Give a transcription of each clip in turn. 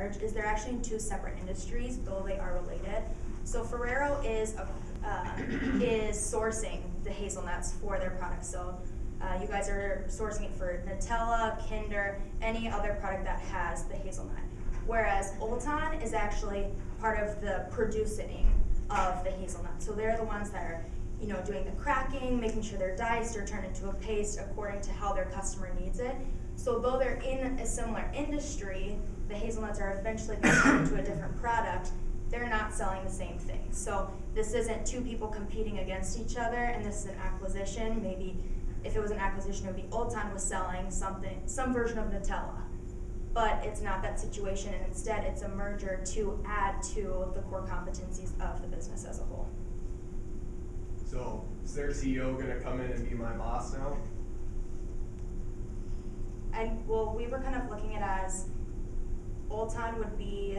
merge is they're actually in two separate industries, though they are related. So Ferrero is sourcing the hazelnuts for their products. So you guys are sourcing it for Nutella, Kinder, any other product that has the hazelnut. Whereas Olton is actually part of the producing of the hazelnut. So they're the ones that are, doing the cracking, making sure they're diced or turned into a paste according to how their customer needs it. So though they're in a similar industry, the hazelnuts are eventually going to turn into a different product. They're not selling the same thing. So this isn't two people competing against each other, and this is an acquisition. Maybe if it was an acquisition, it would be Olton was selling some version of Nutella. But it's not that situation, and instead it's a merger to add to the core competencies of the business as a whole. So is their CEO going to come in and be my boss now? Well, we were kind of looking at it as Olton would be,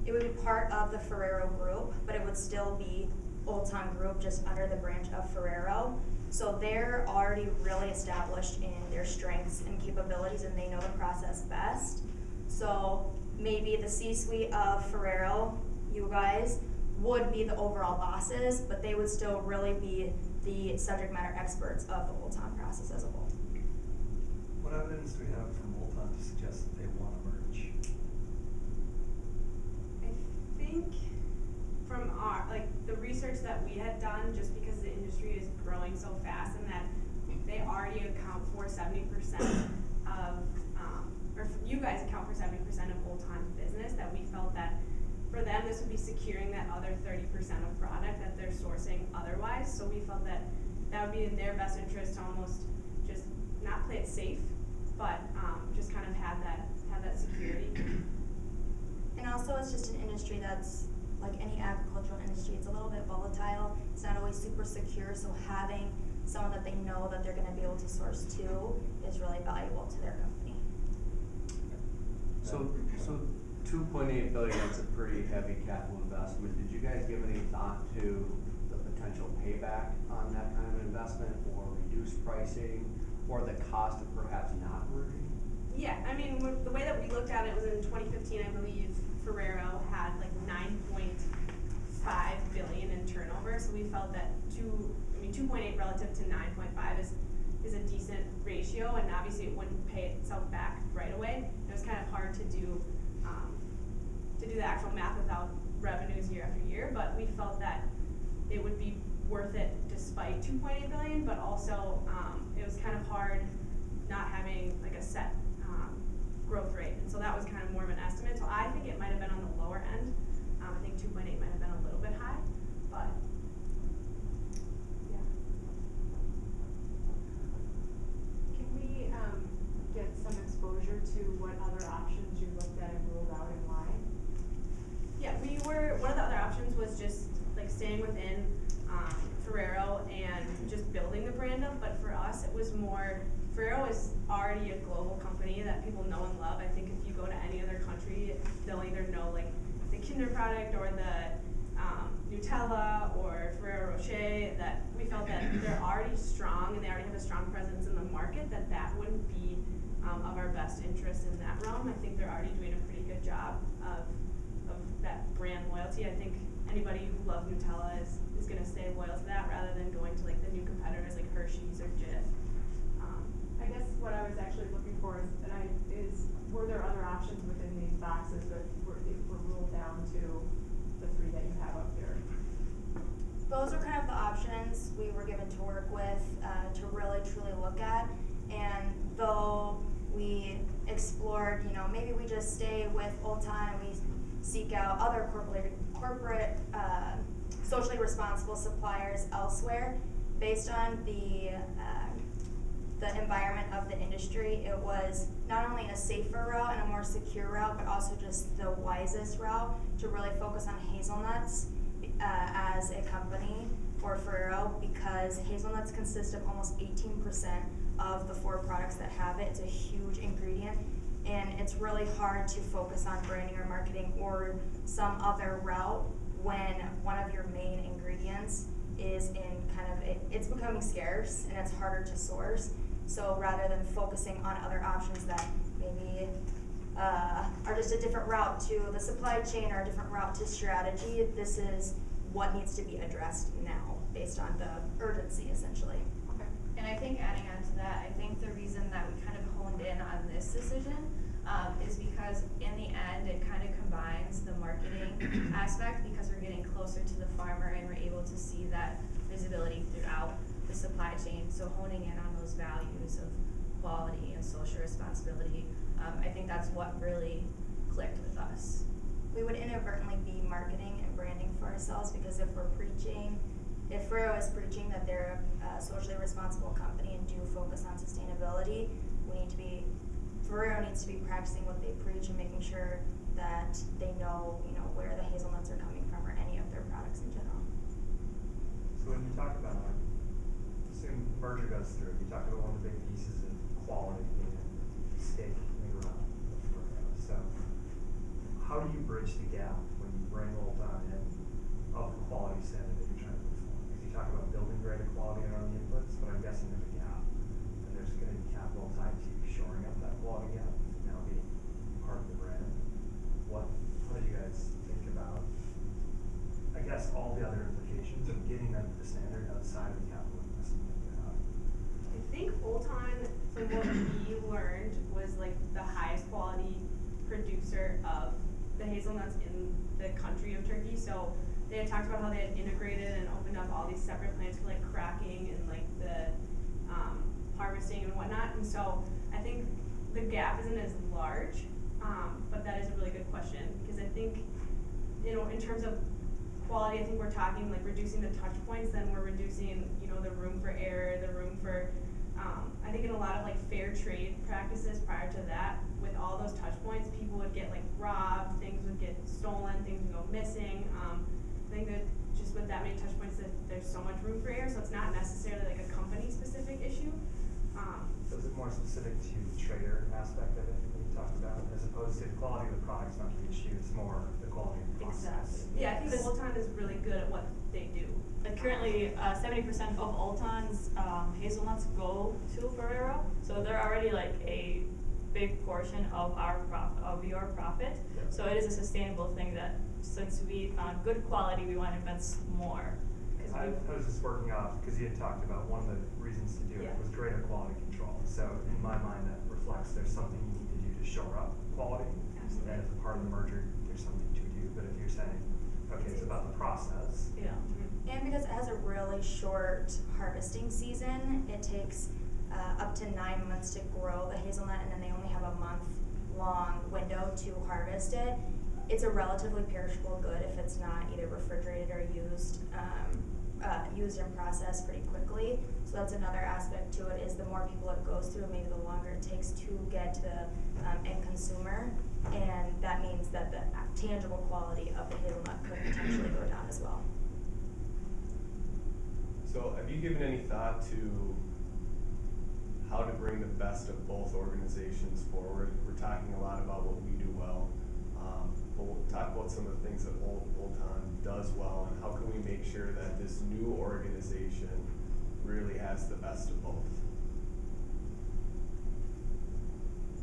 it would be part of the Ferrero group, but it would still be Olton Group just under the branch of Ferrero. So they're already really established in their strengths and capabilities, and they know the process best. So maybe the C-suite of Ferrero, you guys, would be the overall bosses, but they would still really be the subject matter experts of the Olton process as a whole. What evidence do we have from Olton to suggest that they want to merge? I think from the research that we had done, just because the industry is growing so fast and that they already account for 70% of, or you guys account for 70% of Olton's business, that we felt that for them this would be securing that other 30% of product that they're sourcing otherwise. So we felt that that would be in their best interest to almost just not play it safe, but just kind of have that security. And also it's just an industry that's like any agricultural industry, it's a little bit volatile. It's not always super secure, so having someone that they know that they're going to be able to source to is really valuable to their company. So 2.8 billion, that's a pretty heavy capital investment. Did you guys give any thought to the potential payback on that kind of investment, or reduced pricing, or the cost of perhaps not merging? Yeah, I mean, the way that we looked at it was in 2015, I believe Ferrero had like 9.5 billion in turnover, so we felt that 2.8 relative to 9.5 is a decent ratio, and obviously it wouldn't pay itself back right away. It was kind of hard to do the actual math without revenues year after year, but we felt that it would be worth it despite 2.8 billion, but also it was kind of hard not having like a set growth rate, and so that was kind of more of an estimate. So I think it might have been on the lower end. I think 2.8 might have been a little bit high, but yeah. Can we get some exposure to what other options you looked at and ruled out and why? Yeah, one of the other options was just like staying within Ferrero and just building the brand up, but for us it was more, Ferrero is already a global company that people know and love. I think if you go to any other country, they'll either know like the Kinder product or the Nutella or Ferrero Rocher, that we felt that they're already strong and they already have a strong presence in the market, that wouldn't be of our best interest in that realm. I think they're already doing a pretty good job of that brand loyalty. I think anybody who loves Nutella is going to stay loyal to that rather than going to like the new competitors like Hershey's or Jif. I guess what I was actually looking for is were there other options within these boxes that were ruled down to the three that you have up here? Those are kind of the options we were given to work with, to really truly look at. And though we explored, maybe we just stay with Olton and we seek out other corporate socially responsible suppliers elsewhere, based on the environment of the industry, it was not only a safer route and a more secure route, but also just the wisest route to really focus on hazelnuts as a company for Ferrero, because hazelnuts consist of almost 18% of the 4 products that have it. It's a huge ingredient, and it's really hard to focus on branding or marketing or some other route when one of your main ingredients is in it's becoming scarce and it's harder to source. So rather than focusing on other options that maybe are just a different route to the supply chain or a different route to strategy. This is what needs to be addressed now based on the urgency, essentially. Okay. And I think adding on to that, I think the reason that we kind of honed in on this decision is because in the end, it kind of combines the marketing aspect because we're getting closer to the farmer and we're able to see that visibility throughout the supply chain. So honing in on those values of quality and social responsibility, I think that's what really clicked with us. We would inadvertently be marketing and branding for ourselves because if Ferrero is preaching that they're a socially responsible company and do focus on sustainability, Ferrero needs to be practicing what they preach and making sure that they know, where the hazelnuts are coming from or any of their products in general. So when you talk about, assume merger goes through, you talk about one of the big pieces of quality being stake in the ground of Ferrero. So how do you bridge the gap when you bring Old On in of the quality standard that you're trying to perform? Because you talk about building greater quality around the inputs, but I'm guessing there's a gap. And there's going to be capital tied to shoring up that quality gap to now be part of the brand. What do you guys think about, I guess, all the other implications of getting them to the standard outside of the capital investment that they have? I think Old On, from what we learned, was like the highest quality producer of the hazelnuts in the country of Turkey. So they had talked about how they had integrated and opened up all these separate plants for like cracking and like the harvesting and whatnot. And so I think the gap isn't as large, but that is a really good question because I think, in terms of quality, I think we're talking like reducing the touch points, then we're reducing, the room for error, the room for, I think in a lot of like fair trade practices prior to that, with all those touch points, people would get like robbed, things would get stolen, things would go missing. I think that just with that many touch points, that there's so much room for error, so it's not necessarily like a company-specific issue. So is it more specific to the trader aspect of it that you talked about, as opposed to the quality of the product's not the issue, it's more the quality of the process? Exactly. Yeah, I think Old On is really good at what they do. Like currently, 70% of Old On's hazelnuts go to Ferrero, so they're already like a big portion of your profit. Yeah. So it is a sustainable thing that since we found good quality, we want to invest more. How is this working off? Because you had talked about one of the reasons to do it was greater quality control. So in my mind, that reflects there's something you need to do to shore up quality. Absolutely. And as a part of the merger, there's something to do. But if you're saying, okay, it's about the process. Yeah. And because it has a really short harvesting season, it takes up to 9 months to grow the hazelnut, and then they only have a month-long window to harvest it. It's a relatively perishable good if it's not either refrigerated or used and processed pretty quickly. So that's another aspect to it, is the more people it goes through, maybe the longer it takes to get to the end consumer. And that means that the tangible quality of the hazelnut could potentially go down as well. So have you given any thought to how to bring the best of both organizations forward? We're talking a lot about what we do well, but we'll talk about some of the things that Old On does well, and how can we make sure that this new organization really has the best of both?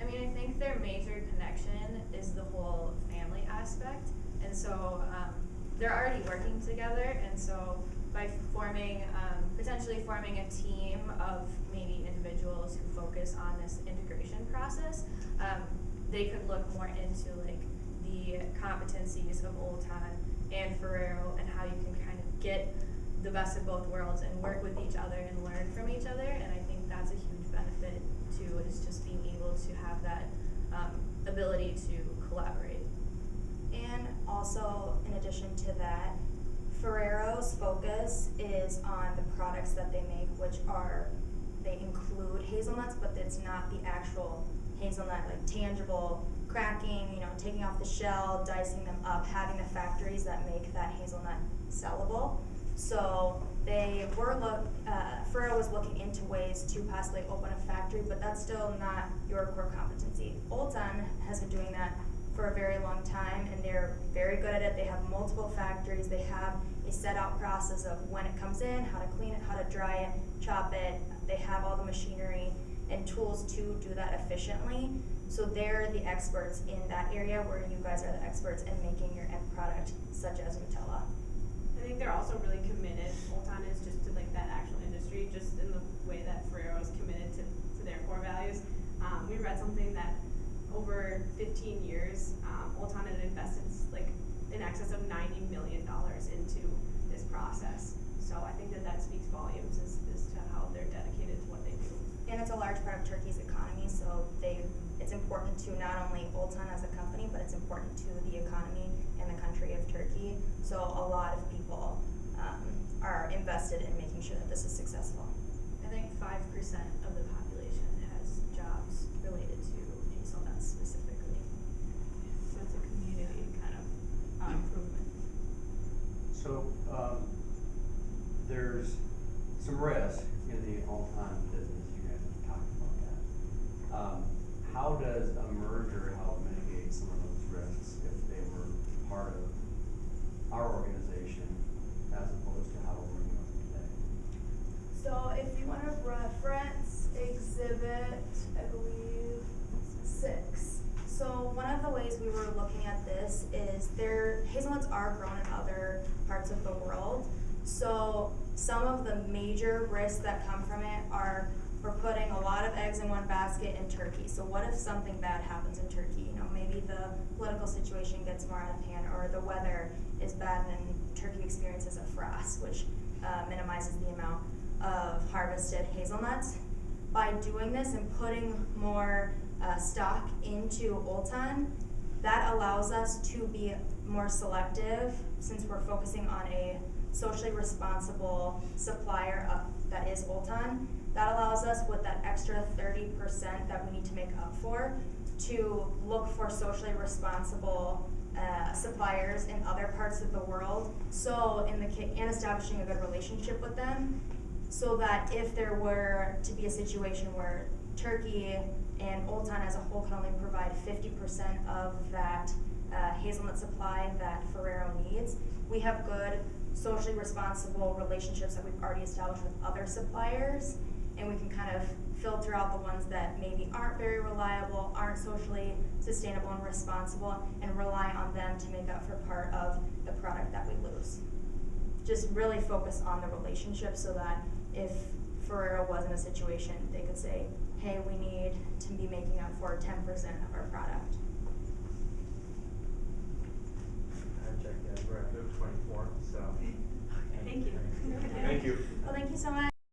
I mean, I think their major connection is the whole family aspect, and so they're already working together, and so by potentially forming a team of maybe individuals who focus on this integration process, they could look more into like the competencies of Old On and Ferrero and how you can kind of get the best of both worlds and work with each other and learn from each other. And I think that's a huge benefit too, is just being able to have that ability to collaborate. And also, in addition to that, Ferrero's focus is on the products that they make, which they include hazelnuts, but it's not the actual hazelnut, like tangible cracking, taking off the shell, dicing them up, having the factories that make that hazelnut sellable. So Ferrero was looking into ways to possibly open a factory, but that's still not your core competency. Old On has been doing that for a very long time, and they're very good at it. They have multiple factories. They have a set out process of when it comes in, how to clean it, how to dry it, chop it. They have all the machinery and tools to do that efficiently. So they're the experts in that area where you guys are the experts in making your end product, such as Nutella. I think they're also really committed, Old Town is, just to like that actual industry, just in the way that Ferrero is committed to their core values. We read something that over 15 years, Old Town had invested like in excess of $90 million into this process. So I think that speaks volumes as to how they're dedicated to what they do. And it's a large part of Turkey's economy, so it's important to not only Old Town as a company, but it's important to the economy and the country of Turkey. So a lot of people are invested in making sure that this is successful. I think 5% of the population has jobs related to hazelnuts specifically. So it's a community kind of improvement. So, there's some risk in the all-time business, you guys have talked about that. How does a merger help mitigate some of those risks if they were part of our organization as opposed to how we're running it today? So if you want to reference exhibit, I believe, 6. So one of the ways we were looking at this is hazelnuts are grown in other parts of the world. So some of the major risks that come from it are we're putting a lot of eggs in one basket in Turkey. So what if something bad happens in Turkey? You know, maybe the political situation gets more out of hand, or the weather is bad and Turkey experiences a frost, which minimizes the amount of harvested hazelnuts. By doing this and putting more stock into Old Town, that allows us to be more selective, since we're focusing on a socially responsible supplier that is Old Town. That allows us, with that extra 30% that we need to make up for, to look for socially responsible suppliers in other parts of the world. So and establishing a good relationship with them, so that if there were to be a situation where Turkey and Old Town as a whole can only provide 50% of that hazelnut supply that Ferrero needs, we have good socially responsible relationships that we've already established with other suppliers, and we can kind of filter out the ones that maybe aren't very reliable, aren't socially sustainable and responsible, and rely on them to make up for part of the product that we lose. Just really focus on the relationship, so that if Ferrero was in a situation, they could say, hey, we need to be making up for 10% of our product. I checked that, we're at 24, so. Thank you. Thank you. Well, thank you so much.